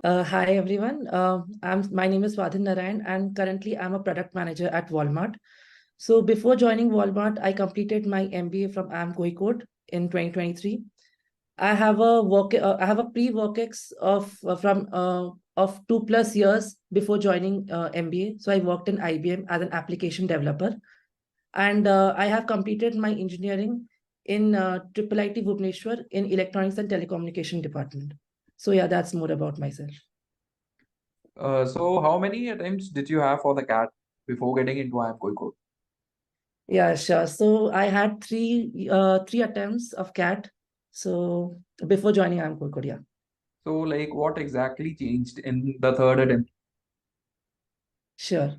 Hi everyone. My name is Swadhin Narayan, and currently I'm a product manager at Walmart. So before joining Walmart, I completed my MBA from IIM Kozhikode in 2023. I have a pre-work of from of 2+ years before joining MBA. So I worked in IBM as an application developer, and I have completed my engineering in IIIT Bhubaneswar in Electronics and Telecommunication department. So yeah, that's more about myself. So how many attempts did you have for the cat before getting into IIM Kozhikode? Yeah, sure. So I had three attempts of CAT. So before joining Amcor, yeah. So like what exactly changed in the third attempt? Sure.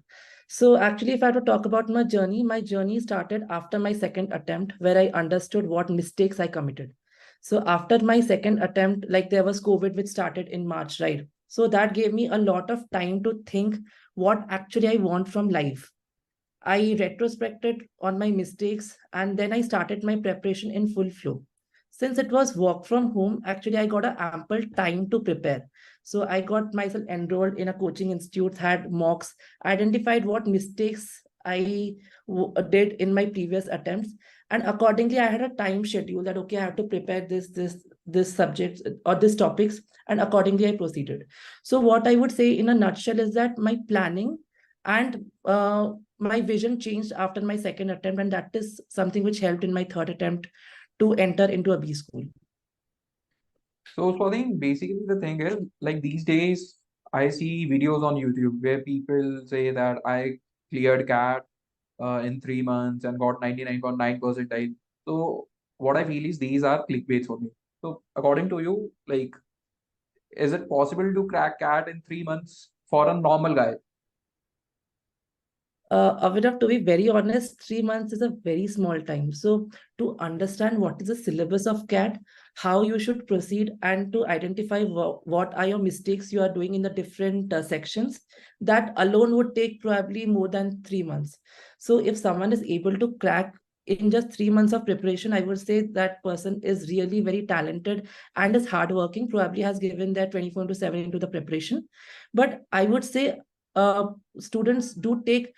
So actually, if I have to talk about my journey started after my second attempt, where I understood what mistakes I committed. So after my second attempt, like there was COVID, which started in March, right? So that gave me a lot of time to think what actually I want from life. I retrospected on my mistakes and then I started my preparation in full flow. Since it was work from home, actually I got a ample time to prepare. So I got myself enrolled in a coaching institute, had mocks, identified what mistakes did in my previous attempts, and accordingly I had a time schedule that okay, I have to prepare this subject or this topics, and accordingly I proceeded. So what I would say in a nutshell is that my planning and my vision changed after my second attempt, and that is something which helped in my third attempt to enter into a B school. So I think basically the thing is like these days I see videos on YouTube where people say that I cleared cat in 3 months and got 99.9 percentile. So what I feel is these are clickbaits for me. So according to you, like is it possible to crack cat in 3 months for a normal guy? Abhinav, to be very honest, 3 months is a very small time. So, to understand what is the syllabus of CAT, how you should proceed, and to identify what are your mistakes you are doing in the different sections, that alone would take probably more than 3 months. So, if someone is able to crack in just 3 months of preparation, I would say that person is really very talented and is hardworking, probably has given their 24 to 7 into the preparation. But I would say students do take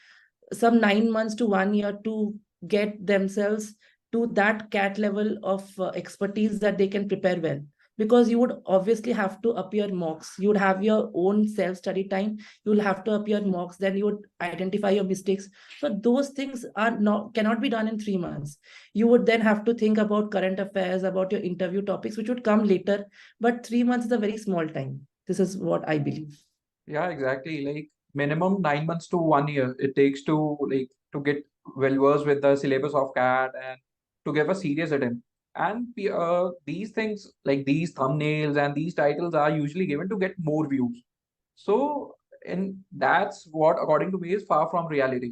some 9 months to 1 year to get themselves to that cat level of expertise that they can prepare well, because you would obviously have to appear mocks, you would have your own self study time, you will have to appear mocks, then you would identify your mistakes. So those things are not cannot be done in 3 months. You would then have to think about current affairs, about your interview topics, which would come later. But 3 months is a very small time. This is what I believe. Yeah, exactly. Like minimum 9 months to 1 year it takes to like to get well versed with the syllabus of CAT and to give a serious attempt. And these things like these thumbnails and these titles are usually given to get more views. So, and that's what, according to me, is far from reality.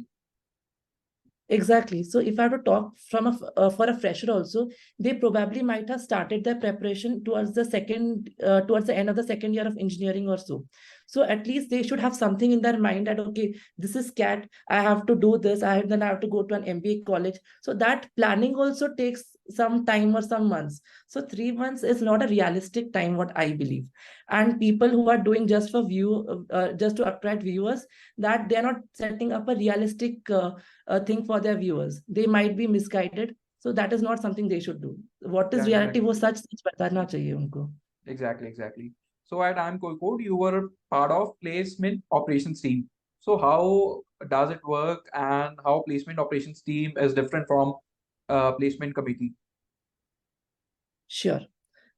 Exactly. So if I have to talk from for a fresher also, they probably might have started their preparation towards the end of the second year of engineering or so. So at least they should have something in their mind that okay, this is CAT. I have to do this. Then I have to go to an MBA college. So that planning also takes some time or some months. So 3 months is not a realistic time, what I believe. And people who are doing just for just to attract viewers, that they are not setting up a realistic thing for their viewers. They might be misguided. So that is not something they should do. What is Yeah, reality? exactly. वो सच बताना चाहिए उनको. Exactly, exactly. So at IIM Kozhikode, you were part of placement operations team. So how does it work and how placement operations team is different from placement committee? Sure.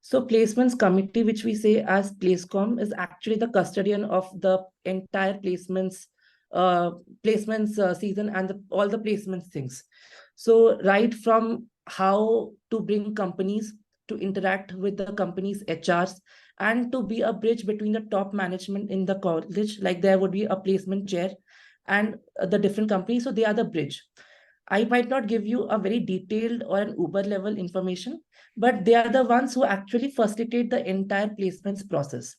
So placements committee, which we say as Placecom, is actually the custodian of the entire uh, placements season and all the placements things. So right from how to bring companies to interact with the company's HRs and to be a bridge between the top management in the college, like there would be a placement chair and the different companies. So they are the bridge. I might not give you a very detailed or an Uber level information, but they are the ones who actually facilitate the entire placements process.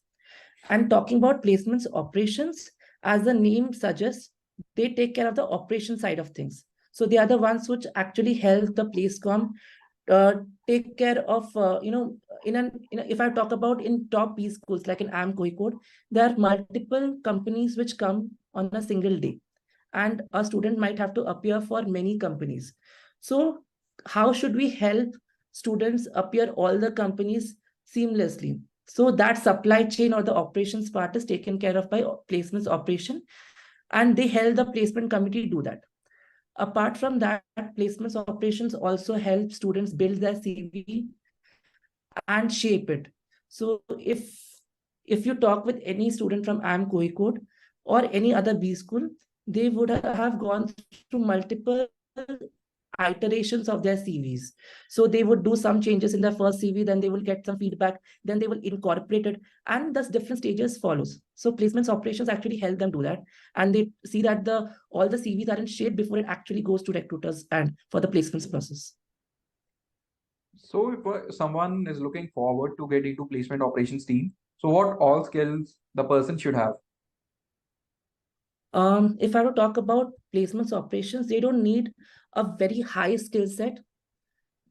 And talking about placements operations, as the name suggests, they take care of the operation side of things. So they are the ones which actually help the Placecom uh, take care of if I talk about in top B schools like in IIM Kozhikode, there are multiple companies which come on a single day, and a student might have to appear for many companies. So how should we help students appear all the companies seamlessly? So that supply chain or the operations part is taken care of by placements operation, and they help the placement committee do that. Apart from that, placements operations also help students build their CV and shape it. So if you talk with any student from IIM Kozhikode or any other B school, they would have gone through multiple iterations of their CVs. So they would do some changes in their first CV, then they will get some feedback, then they will incorporate it, and thus different stages follows. So placements operations actually help them do that, and they see that all the CVs are in shape before it actually goes to recruiters and for the placements process. So if someone is looking forward to get into placement operations team, so what all skills the person should have? If I were to talk about placements operations, they don't need a very high skill set.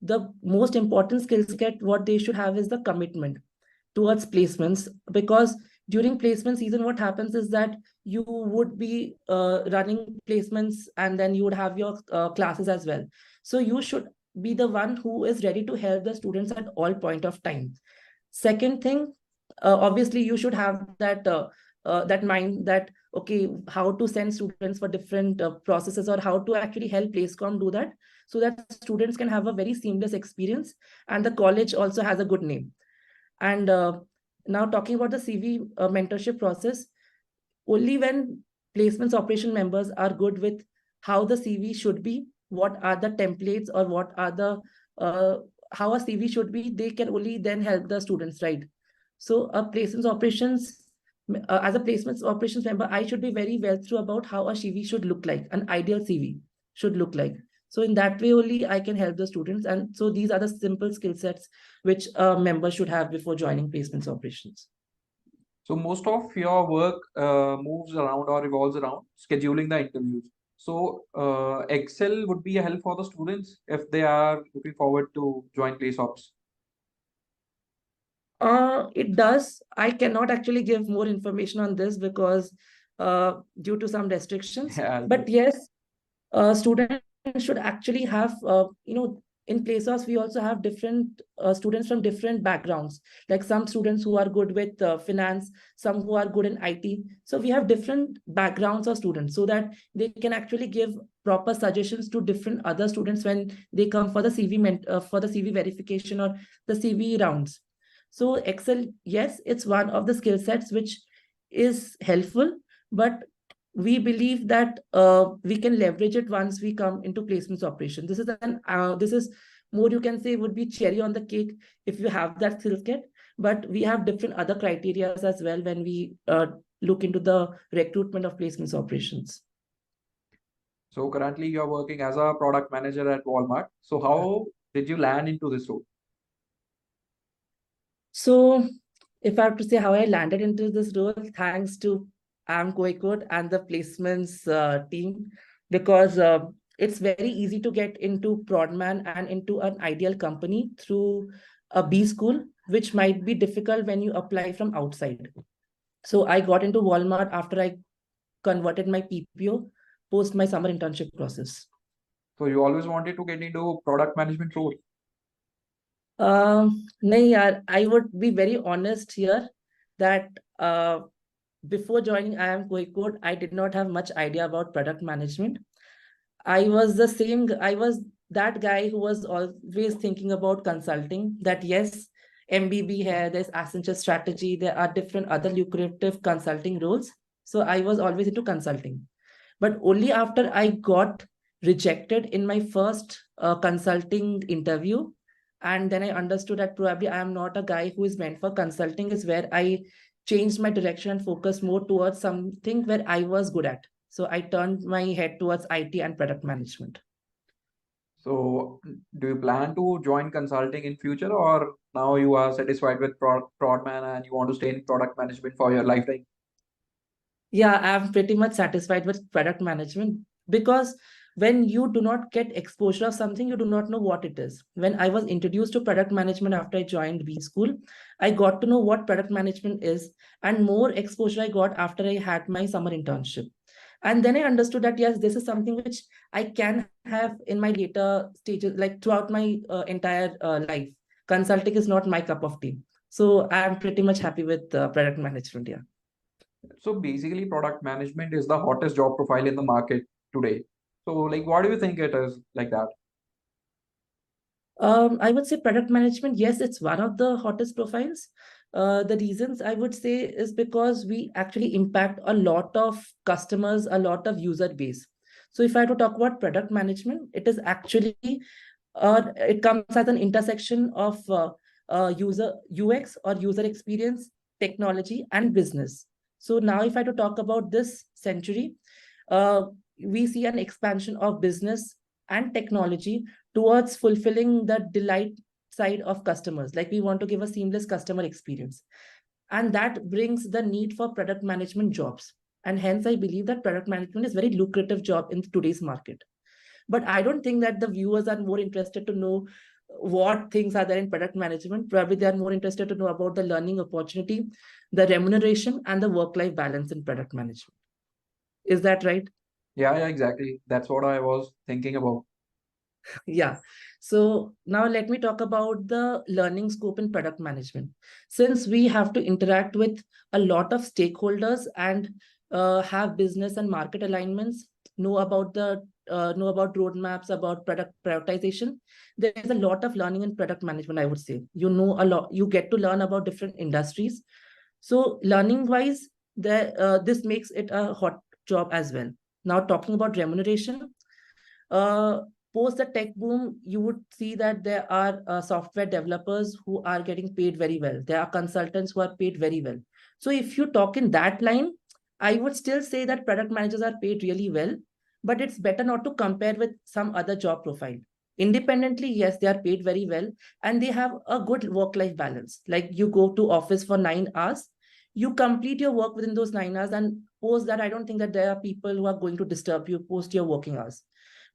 The most important skill set what they should have is the commitment towards placements, because during placement season what happens is that you would be running placements, and then you would have your classes as well. So you should be the one who is ready to help the students at all point of time. Second thing, obviously you should have that mind that okay, how to send students for different processes, or how to actually help placecom do that, so that students can have a very seamless experience and the college also has a good name. And now talking about the CV mentorship process, only when placements operation members are good with how the CV should be, what are the templates, or what are the how a CV should be, they can only then help the students, right? So a placements operations, as a placements operations member, I should be very well through about how a CV should look like, an ideal CV should look like. So in that way only I can help the students. And so these are the simple skill sets which a member should have before joining placements operations. So most of your work moves around or revolves around scheduling the interviews. So Excel would be a help for the students if they are looking forward to join place ops. It does. I cannot actually give more information on this because due to some restrictions. Yeah, But yes, students should actually have, in places we also have different students from different backgrounds. Like some students who are good with finance, some who are good in IT. So we have different backgrounds of students so that they can actually give proper suggestions to different other students when they come for the for the CV verification or the CV rounds. So Excel, yes, it's one of the skill sets which is helpful, but we believe that we can leverage it once we come into placements operation. This is more, you can say, would be cherry on the cake if you have that skill set. But we have different other criteria as well when we look into the recruitment of placements operations. so currently you are working as a product manager at Walmart. So how did you land into this role? So if I have to say how I landed into this role, thanks to IIM Kozhikode and the placements team, because it's very easy to get into Prodman and into an ideal company through a B school, which might be difficult when you apply from outside. So I got into Walmart after I converted my PPO post my summer internship process. So you always wanted to get into product management role. नहीं यार, I would be very honest here that before joining IIM Kozhikode, I did not have much idea about product management. I was that guy who was always thinking about consulting, that yes, MBB here, there's Accenture strategy, there are different other lucrative consulting roles. So I was always into consulting. But only after I got rejected in my first consulting interview, and then I understood that probably I am not a guy who is meant for consulting, is where I changed my direction and focused more towards something where I was good at. So I turned my head towards IT and product management. So do you plan to join consulting in future, or now you are satisfied with Prodman and you want to stay in product management for your lifetime? Yeah, I'm pretty much satisfied with product management because When you do not get exposure of something, you do not know what it is. When I was introduced to product management after I joined B School, I got to know what product management is, and more exposure I got after I had my summer internship. And then I understood that yes, this is something which I can have in my later stages, like throughout my entire life. Consulting is not my cup of tea. So I'm pretty much happy with product management. Yeah. So basically, product management is the hottest job profile in the market today. So, like, what do you think it is like that? I would say product management, yes, it's one of the hottest profiles. The reasons I would say is because we actually impact a lot of customers, a lot of user base. So if I had to talk about product management, it is actually it comes as an intersection of user UX or user experience, technology, and business. So now, if I had to talk about this century, uh, we see an expansion of business and technology towards fulfilling the delight side of customers. Like we want to give a seamless customer experience. And that brings the need for product management jobs. And hence, I believe that product management is very lucrative job in today's market. But I don't think that the viewers are more interested to know what things are there in product management. Probably they are more interested to know about the learning opportunity, the remuneration, and the work-life balance in product management. Is that right? Yeah, yeah, exactly. That's what I was thinking about. Yeah. So now let me talk about the learning scope in product management. Since we have to interact with a lot of stakeholders and have business and market alignments, know about roadmaps, about product prioritization, there is a lot of learning in product management, I would say. You know a lot, you get to learn about different industries. So learning wise, this makes it a hot job as well. Now talking about remuneration, uh, post the tech boom, you would see that there are software developers who are getting paid very well. There are consultants who are paid very well. So if you talk in that line, I would still say that product managers are paid really well, but it's better not to compare with some other job profile. Independently, yes, they are paid very well and they have a good work-life balance. Like you go to office for 9 hours, you complete your work within those 9 hours, and post that, I don't think that there are people who are going to disturb you post your working hours,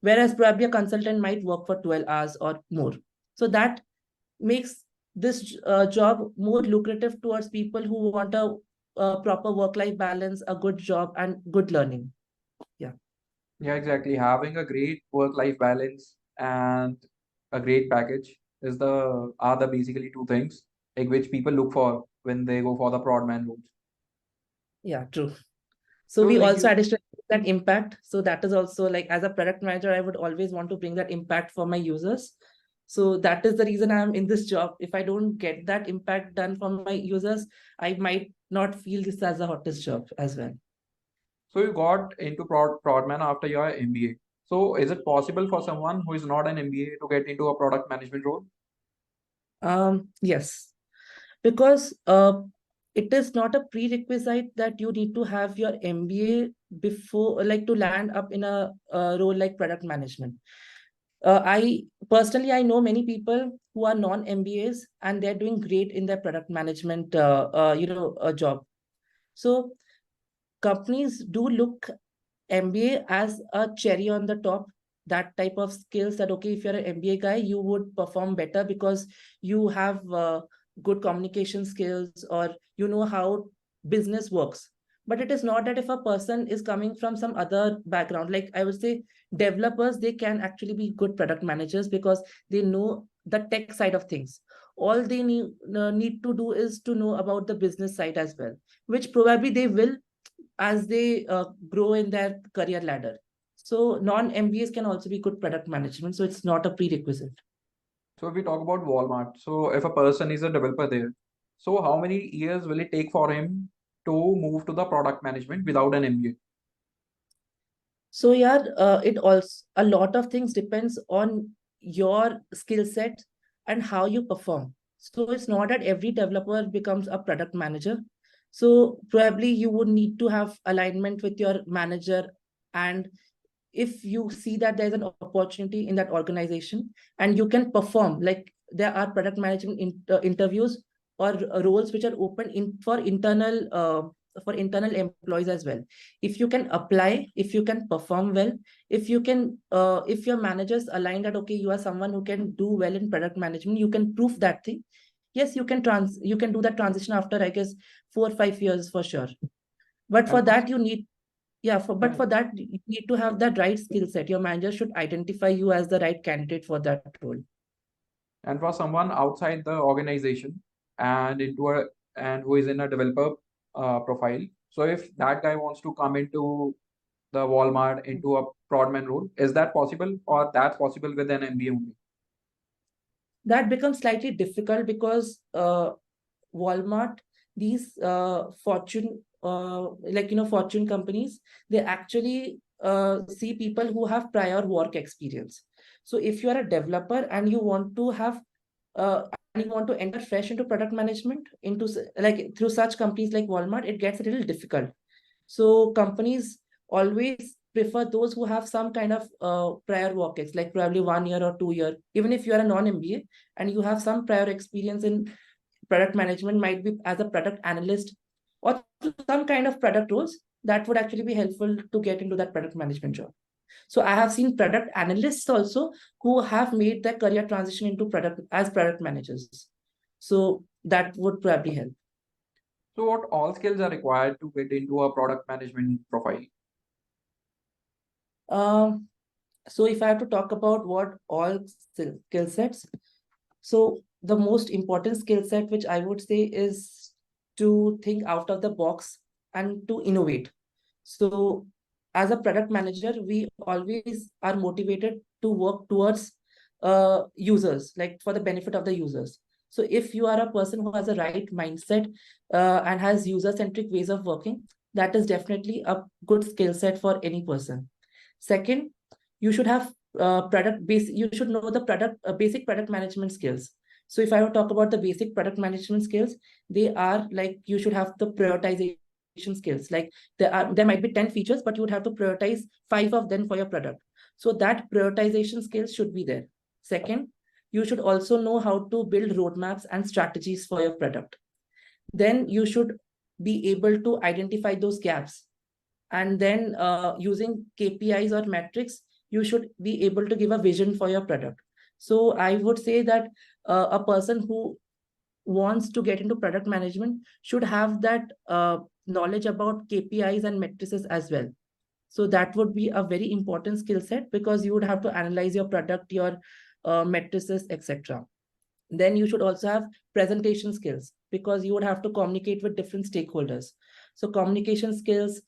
whereas probably a consultant might work for 12 hours or more. So that makes this job more lucrative towards people who want a proper work-life balance, a good job, and good learning. Yeah. Yeah, exactly. Having a great work-life balance and a great package is the are the basically two things like which people look for when they go for the prod man roles. Yeah, true. So So we like also you, additionally that impact. So that is also like as a product manager, I would always want to bring that impact for my users. So that is the reason I'm in this job. If I don't get that impact done for my users, I might not feel this as a hottest job as well. so you got into prod man after your MBA. So is it possible for someone who is not an MBA to get into a product management role? Yes, because it is not a prerequisite that you need to have your MBA before, like to land up in a role like product management. I personally, I know many people who are non-MBAs and they're doing great in their product management, job. So companies do look MBA as a cherry on the top, that type of skills that, okay, if you're an MBA guy, you would perform better because you have good communication skills or you know how business works. But it is not that if a person is coming from some other background, like I would say developers, they can actually be good product managers because they know the tech side of things. All they need to do is to know about the business side as well, which probably they will as they grow in their career ladder. So non-MBAs can also be good product management. So it's not a prerequisite. So if we talk about Walmart, so if a person is a developer there, so how many years will it take for him to move to the product management without an MBA? So yeah, it also a lot of things depends on your skill set and how you perform. So it's not that every developer becomes a product manager. So probably you would need to have alignment with your manager, and if you see that there's an opportunity in that organization and you can perform, like there are product management interviews or roles which are open in for internal for internal employees as well. If you can apply, if you can perform well, if you can, if your managers align that, okay, you are someone who can do well in product management, you can prove that thing. Yes, you can do that transition after, I guess, 4 or 5 years for sure. But for And for, that, you need, yeah, but yeah, for that, you need to have that right skill set. Your manager should identify you as the right candidate for that role. and for someone outside the organization and into a and who is in a developer profile. So if that guy wants to come into the Walmart into a prodman role, is that possible, or that's possible with an MBA only? That becomes slightly difficult because Walmart, these Fortune, Fortune companies, they actually see people who have prior work experience. So if you are a developer and you want to have and you want to enter fresh into product management into like through such companies like Walmart, it gets a little difficult. So companies always prefer those who have some kind of prior work ex, like probably 1 year or 2 year. Even if you are a non-MBA and you have some prior experience in product management, might be as a product analyst or some kind of product roles, that would actually be helpful to get into that product management job. So I have seen product analysts also who have made their career transition into product as product managers. So that would probably help. So what all skills are required to get into a product management profile? Um, so if I have to talk about what all skill sets, so the most important skill set, which I would say, is to think out of the box and to innovate. So as a product manager, we always are motivated to work towards users, like for the benefit of the users. So if you are a person who has a right mindset and has user-centric ways of working, that is definitely a good skill set for any person. Second, you should have product base. You should know the product basic product management skills. So if I would talk about the basic product management skills, they are like you should have the prioritization skills. Like there might be 10 features, but you would have to prioritize 5 of them for your product. So that prioritization skills should be there. Second, you should also know how to build roadmaps and strategies for your product. Then you should be able to identify those gaps, and then using KPIs or metrics, you should be able to give a vision for your product. So I would say that a person who wants to get into product management should have that knowledge about KPIs and matrices as well. So that would be a very important skill set, because you would have to analyze your product, your matrices, etc. Then you should also have presentation skills, because you would have to communicate with different stakeholders. So communication skills,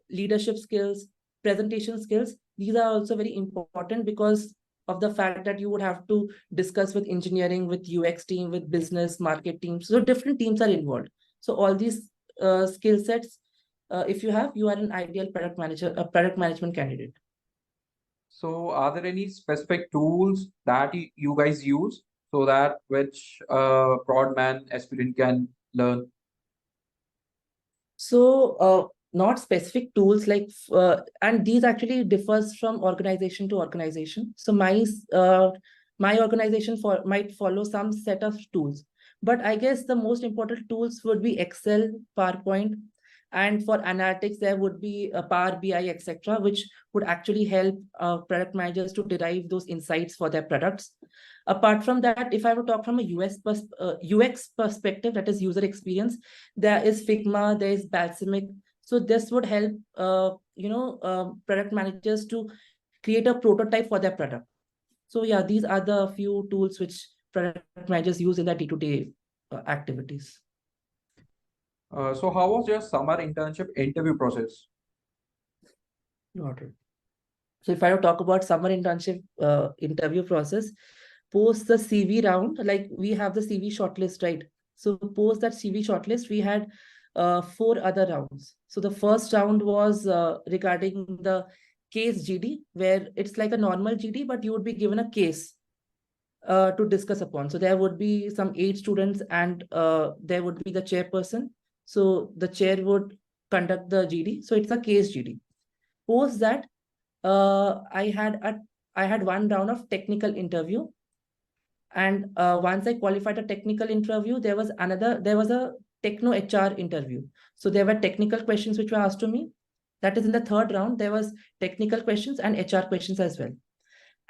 leadership skills, presentation skills, these are also very important because of the fact that you would have to discuss with engineering, with UX team, with business, market teams. So different teams are involved. So all these skill sets, if you have, you are an ideal product manager, a product management candidate. So are there any specific tools that you guys use so that which prod man aspirant can learn? So, not specific tools like, and these actually differs from organization to organization. So my organization might follow some set of tools, but I guess the most important tools would be Excel, PowerPoint, and for analytics there would be a Power BI, etc., which would actually help product managers to derive those insights for their products. Apart from that, if I were to talk from a UX perspective, that is user experience, there is Figma, there is Balsamic. So this would help, product managers to create a prototype for their product. So yeah, these are the few tools which product managers use in their day-to-day activities. So how was your summer internship interview process? Got it. So if I were to talk about summer internship interview process, post the CV round, like we have the CV shortlist, right? So post that CV shortlist, we had 4 other rounds. So the first round was regarding the case GD, where it's like a normal GD, but you would be given a case to discuss upon. So there would be some 8 students, and there would be the chairperson. So the chair would conduct the GD. So it's a case GD. Post that, I had one round of technical interview, and once I qualified a technical interview, there was a techno HR interview. So there were technical questions which were asked to me. That is in the third round, there was technical questions and HR questions as well.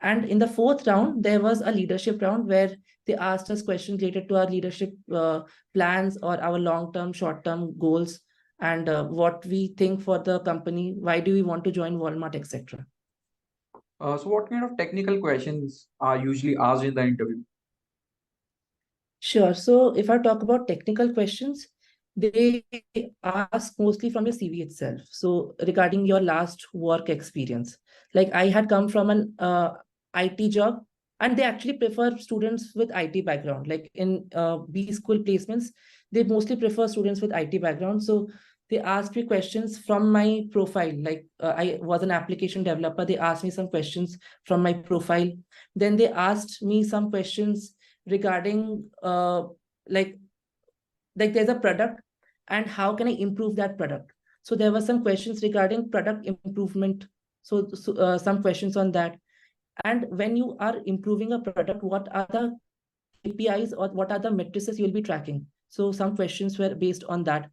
And in the fourth round, there was a leadership round where they asked us questions related to our leadership plans or our long-term, short-term goals, and what we think for the company, why do we want to join Walmart, etc. So what kind of technical questions are usually asked in the interview? Sure. So if I talk about technical questions, they ask mostly from your CV itself. So regarding your last work experience, like I had come from an IT job, and they actually prefer students with IT background. Like in B school placements, they mostly prefer students with IT background. So they asked me questions from my profile. Like I was an application developer. They asked me some questions from my profile. Then they asked me some questions regarding like there's a product and how can I improve that product. So there were some questions regarding product improvement. So some questions on that. And when you are improving a product, what are the KPIs or what are the matrices you'll be tracking? So some questions were based on that.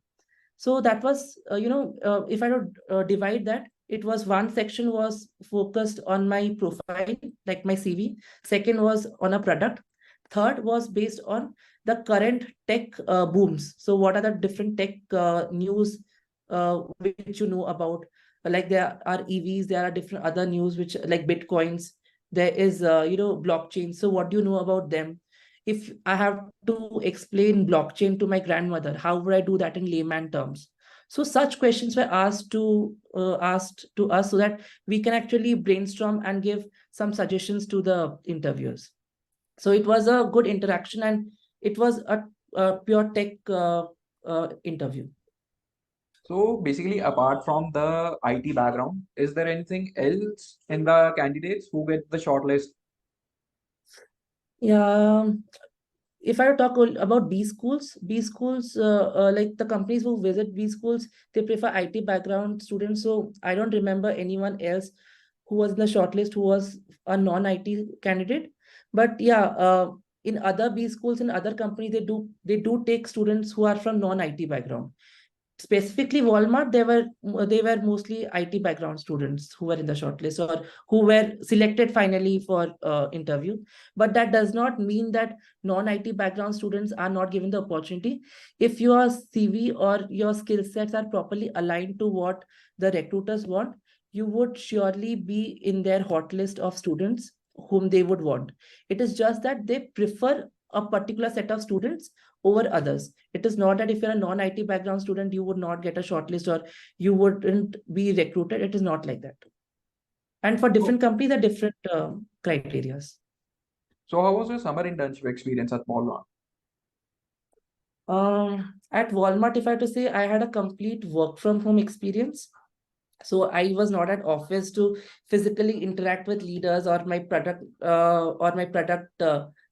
So that was, if I would divide that, it was one section was focused on my profile, like my CV. Second was on a product. Third was based on the current tech booms. So what are the different tech news which you know about? Like there are EVs, there are different other news which like Bitcoins. There is, blockchain. So what do you know about them? If I have to explain blockchain to my grandmother, how would I do that in layman terms? So such questions were asked to us so that we can actually brainstorm and give some suggestions to the interviewers. So it was a good interaction, and it was a pure tech interview. So basically, apart from the IT background, is there anything else in the candidates who get the shortlist? Yeah, if I talk about B schools, like the companies who visit B schools, they prefer IT background students. So I don't remember anyone else who was in the shortlist who was a non-IT candidate. But yeah, in other B schools, in other companies, they do take students who are from non-IT background. Specifically Walmart, they were mostly IT background students who were in the shortlist or who were selected finally for interview. But that does not mean that non-IT background students are not given the opportunity. If your CV or your skill sets are properly aligned to what the recruiters want, you would surely be in their hot list of students whom they would want. It is just that they prefer a particular set of students over others. It is not that if you're a non-IT background student, you would not get a shortlist or you wouldn't be recruited. It is not like that. And for So, different companies, there are different criteria. so how was your summer internship experience at Walmart? At Walmart, if I have to say, I had a complete work from home experience. So I was not at office to physically interact with leaders or my product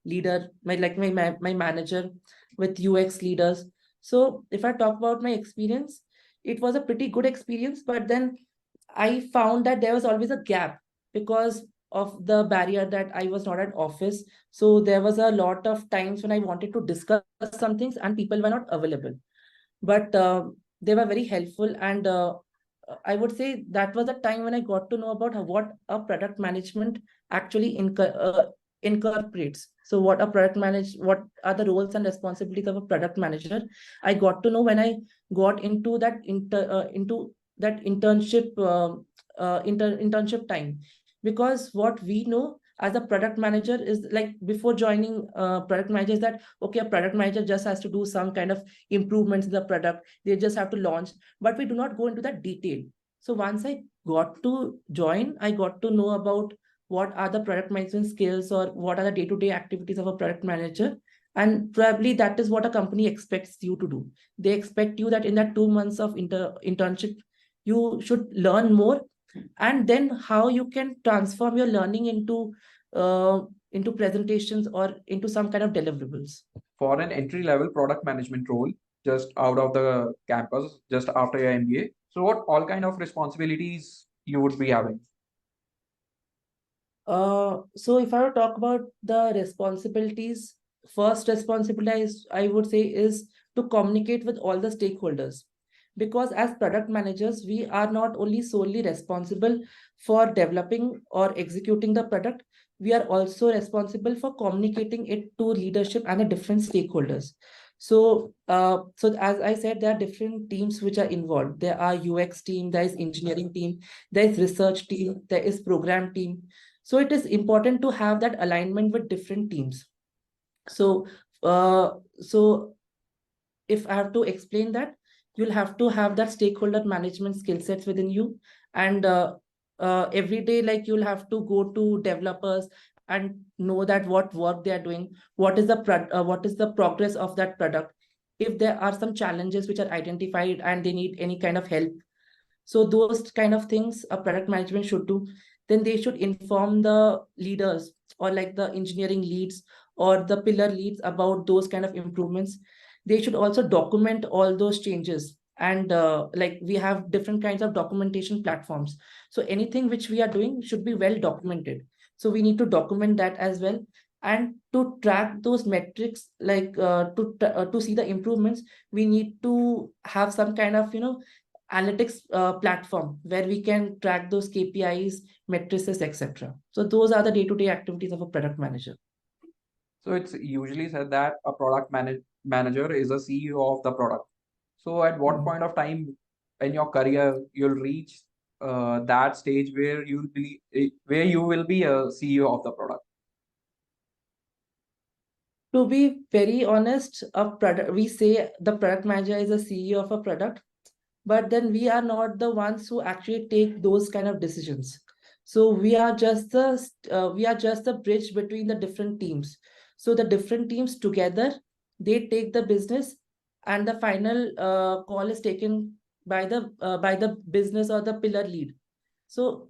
leader, my manager with UX leaders. So if I talk about my experience, it was a pretty good experience, but then I found that there was always a gap because of the barrier that I was not at office. So there was a lot of times when I wanted to discuss some things and people were not available. But they were very helpful, and I would say that was a time when I got to know about what a product management actually incorporates. So what are the roles and responsibilities of a product manager? I got to know when I got into that internship time, because what we know as a product manager is like before joining product manager is that okay, a product manager just has to do some kind of improvements in the product, they just have to launch, but we do not go into that detail. So once I got to join, I got to know about what are the product management skills or what are the day-to-day activities of a product manager. And probably that is what a company expects you to do. They expect you that in that 2 months of internship, you should learn more, and then how you can transform your learning into presentations or into some kind of deliverables. For an entry level product management role, just out of the campus, just after your MBA. So what all kind of responsibilities you would be having? So if I were to talk about the responsibilities, first responsibility I would say is to communicate with all the stakeholders. Because as product managers, we are not only solely responsible for developing or executing the product, we are also responsible for communicating it to leadership and the different stakeholders. So as I said, there are different teams which are involved. There are UX team, there is engineering team, there is research team, there is program team. So it is important to have that alignment with different teams. So, so if I have to explain that, you'll have to have that stakeholder management skill sets within you. And every day, like you'll have to go to developers and know that what work they are doing, what is what is the progress of that product. If there are some challenges which are identified and they need any kind of help, so those kind of things a product management should do. Then they should inform the leaders or like the engineering leads or the pillar leads about those kind of improvements. They should also document all those changes. And like we have different kinds of documentation platforms. So anything which we are doing should be well documented. So we need to document that as well. And to track those metrics, like to see the improvements, we need to have some kind of analytics platform where we can track those KPIs, matrices, etc. So those are the day-to-day activities of a product manager. So it's usually said that a manager is a CEO of the product. So at what point of time in your career you'll reach that stage where where you will be a CEO of the product? To be very honest, we say the product manager is a CEO of a product, but then we are not the ones who actually take those kind of decisions. So we are just the bridge between the different teams. So the different teams together, they take the business, and the final call is taken by the business or the pillar lead. So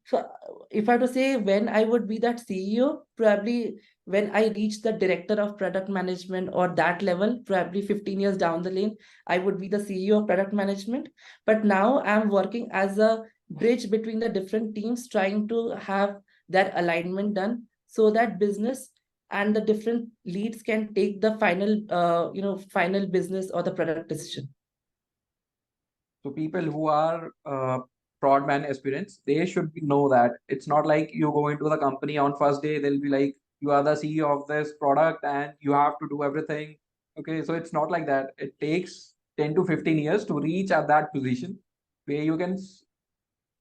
so if I have to say when I would be that CEO, probably when I reach the director of product management or that level, probably 15 years down the lane, I would be the CEO of product management. But now I'm working as a bridge between the different teams, trying to have that alignment done so that business and the different leads can take the final business or the product decision. So people who are prod man aspirants, they should know that it's not like you go into the company on first day, they'll be like, you are the CEO of this product and you have to do everything. Okay, so it's not like that. It takes 10 to 15 years to reach at that position where you can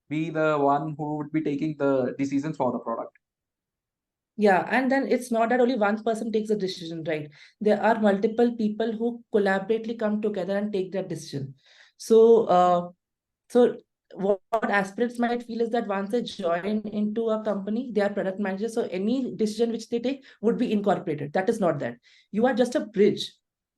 be the one who would be taking the decisions for the product. Yeah, and then it's not that only one person takes a decision, right? There are multiple people who collaboratively come together and take that decision. So what aspirants might feel is that once they join into a company, they are product managers. So any decision which they take would be incorporated. That is not that. You are just a bridge.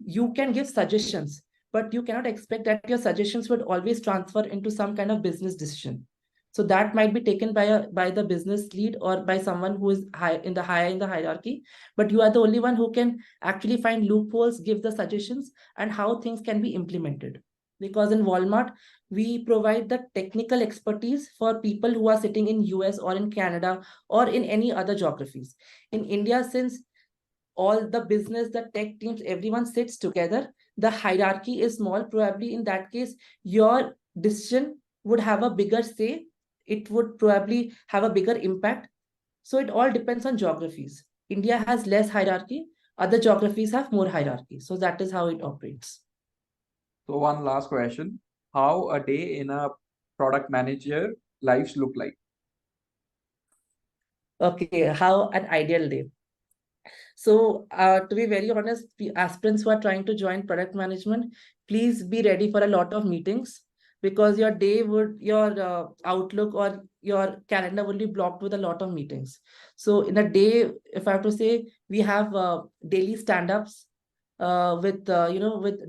You can give suggestions, but you cannot expect that your suggestions would always transfer into some kind of business decision. So that might be taken by the business lead or by someone who is high in the hierarchy. But you are the only one who can actually find loopholes, give the suggestions, and how things can be implemented. Because in Walmart, we provide the technical expertise for people who are sitting in US or in Canada or in any other geographies. In India, since all the business, the tech teams, everyone sits together, the hierarchy is small. Probably in that case, your decision would have a bigger say. It would probably have a bigger impact. So it all depends on geographies. India has less hierarchy. Other geographies have more hierarchy. So that is how it operates. So one last question. How a day in a product manager lives look like? Okay, how an ideal day. So to be very honest, aspirants who are trying to join product management, please be ready for a lot of meetings, because your outlook or your calendar will be blocked with a lot of meetings. So in a day, if I have to say, we have daily stand-ups with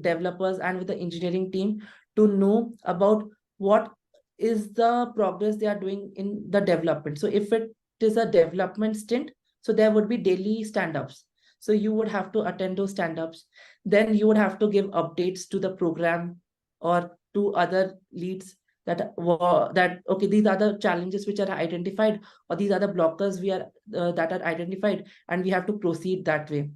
developers and with the engineering team to know about what is the progress they are doing in the development. So if it is a development stint, so there would be daily stand-ups. So you would have to attend those stand-ups. Then you would have to give updates to the program or to other leads that okay, these are the challenges which are identified, or these are the blockers that are identified, and we have to proceed that way.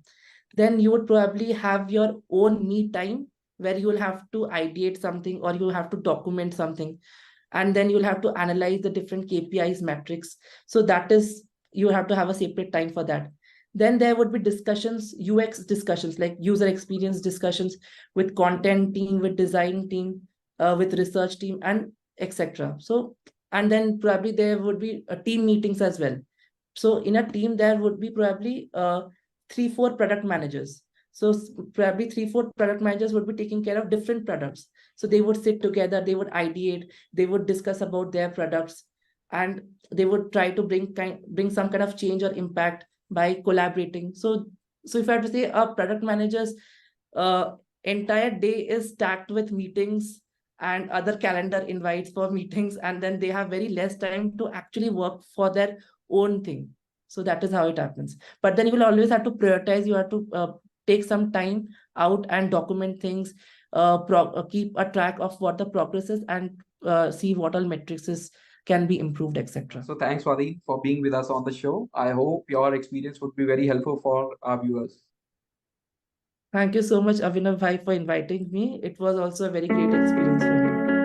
Then you would probably have your own me time where you will have to ideate something or you have to document something, and then you'll have to analyze the different KPIs metrics. So that is, you have to have a separate time for that. Then there would be discussions, UX discussions, like user experience discussions with content team, with design team, with research team, and etc. So, and then probably there would be team meetings as well. So in a team there would be probably 3 4 product managers. So probably 3 4 product managers would be taking care of different products. So they would sit together, they would ideate, they would discuss about their products, and they would try to bring some kind of change or impact by collaborating. So if I have to say, a product manager's uh, entire day is stacked with meetings and other calendar invites for meetings, and then they have very less time to actually work for their own thing. So that is how it happens. But then you will always have to prioritize. You have to take some time out and document things, keep a track of what the progress is, and see what all metrics can be improved, etc. So thanks, Swadhin, for being with us on the show. I hope your experience would be very helpful for our viewers. Thank you so much, Abhinav Bhai, for inviting me. It was also a very great experience for me.